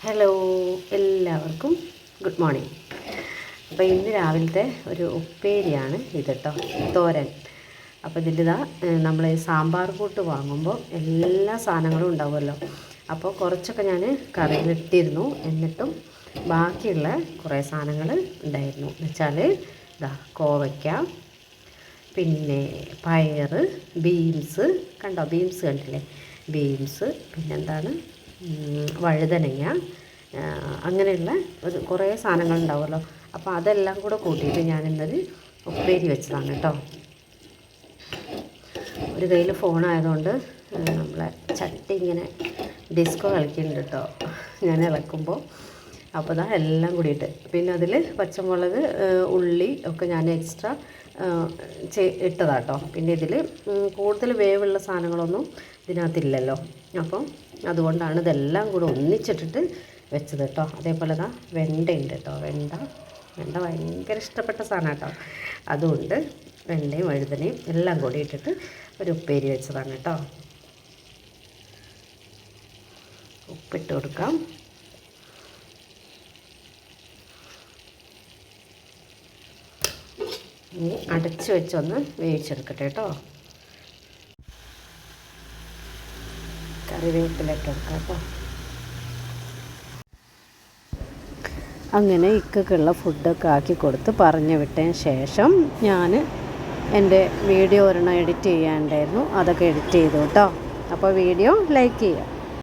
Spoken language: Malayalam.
ഹലോ, എല്ലാവർക്കും ഗുഡ് മോർണിംഗ്. അപ്പോൾ ഇന്ന് രാവിലത്തെ ഒരു ഉപ്പേരിയാണ് ഇത് കേട്ടോ, തോരൻ. അപ്പോൾ ഇതിലിതാ നമ്മൾ സാമ്പാർ കൂട്ട് വാങ്ങുമ്പോൾ എല്ലാ സാധനങ്ങളും ഉണ്ടാവുമല്ലോ. അപ്പോൾ കുറച്ചൊക്കെ ഞാൻ കറിയിലിട്ടിരുന്നു, എന്നിട്ടും ബാക്കിയുള്ള കുറേ സാധനങ്ങൾ ഉണ്ടായിരുന്നു. എന്നുവെച്ചാൽ ഇതാ കോവയ്ക്ക, പിന്നെ പയർ, ബീൻസ് കണ്ടോ, ബീൻസ് കണ്ടില്ലേ, ബീൻസ്, പിന്നെന്താണ് വഴുതനങ്ങ, അങ്ങനെയുള്ള കുറേ സാധനങ്ങൾ ഉണ്ടാവുമല്ലോ. അപ്പോൾ അതെല്ലാം കൂടെ കൂട്ടിയിട്ട് ഞാനിന്നൊരു ഉപ്പേരി വെച്ചതാണ് കേട്ടോ. ഒരു കയ്യിൽ ഫോണായതുകൊണ്ട് നമ്മളെ ചട്ടി ഇങ്ങനെ ഡിസ്കോ കളിക്കുന്നുണ്ട് കേട്ടോ ഞാൻ ഇളക്കുമ്പോൾ. അപ്പോൾ ഇതാ എല്ലാം കൂടിയിട്ട്, പിന്നെ അതിൽ പച്ചമുളക്, ഉള്ളി ഒക്കെ ഞാൻ എക്സ്ട്രാ ഇട്ടതാട്ടോ. പിന്നെ ഇതിൽ കൂടുതൽ വേവുള്ള സാധനങ്ങളൊന്നും ഇതിനകത്തില്ലല്ലോ, അപ്പം അതുകൊണ്ടാണ് ഇതെല്ലാം കൂടെ ഒന്നിച്ചിട്ടിട്ട് വെച്ചത് കേട്ടോ. അതേപോലെ ഇതാ വെണ്ടയുണ്ട് കേട്ടോ, വെണ്ട ഭയങ്കര ഇഷ്ടപ്പെട്ട സാധനം കേട്ടോ. അതുകൊണ്ട് വെണ്ടയും വഴുതനയും എല്ലാം കൂടി ഇട്ടിട്ട് ഒരു ഉപ്പേരി വെച്ചതാണ് കേട്ടോ. ഉപ്പിട്ട് കൊടുക്കാം. ഇനി അടച്ച് വെച്ചൊന്ന് വേവിച്ചെടുക്കട്ടെ കേട്ടോ. കറിവേപ്പിലൊക്കെ എടുക്കാം കേട്ടോ. അങ്ങനെ ഇക്കൊക്കെയുള്ള ഫുഡൊക്കെ ആക്കി കൊടുത്ത് പറഞ്ഞു വിട്ടതിന് ശേഷം ഞാൻ എൻ്റെ വീഡിയോ ഒരെണ്ണം എഡിറ്റ് ചെയ്യാനുണ്ടായിരുന്നു, അതൊക്കെ എഡിറ്റ് ചെയ്തു കേട്ടോ. അപ്പോൾ വീഡിയോ ലൈക്ക് ചെയ്യുക.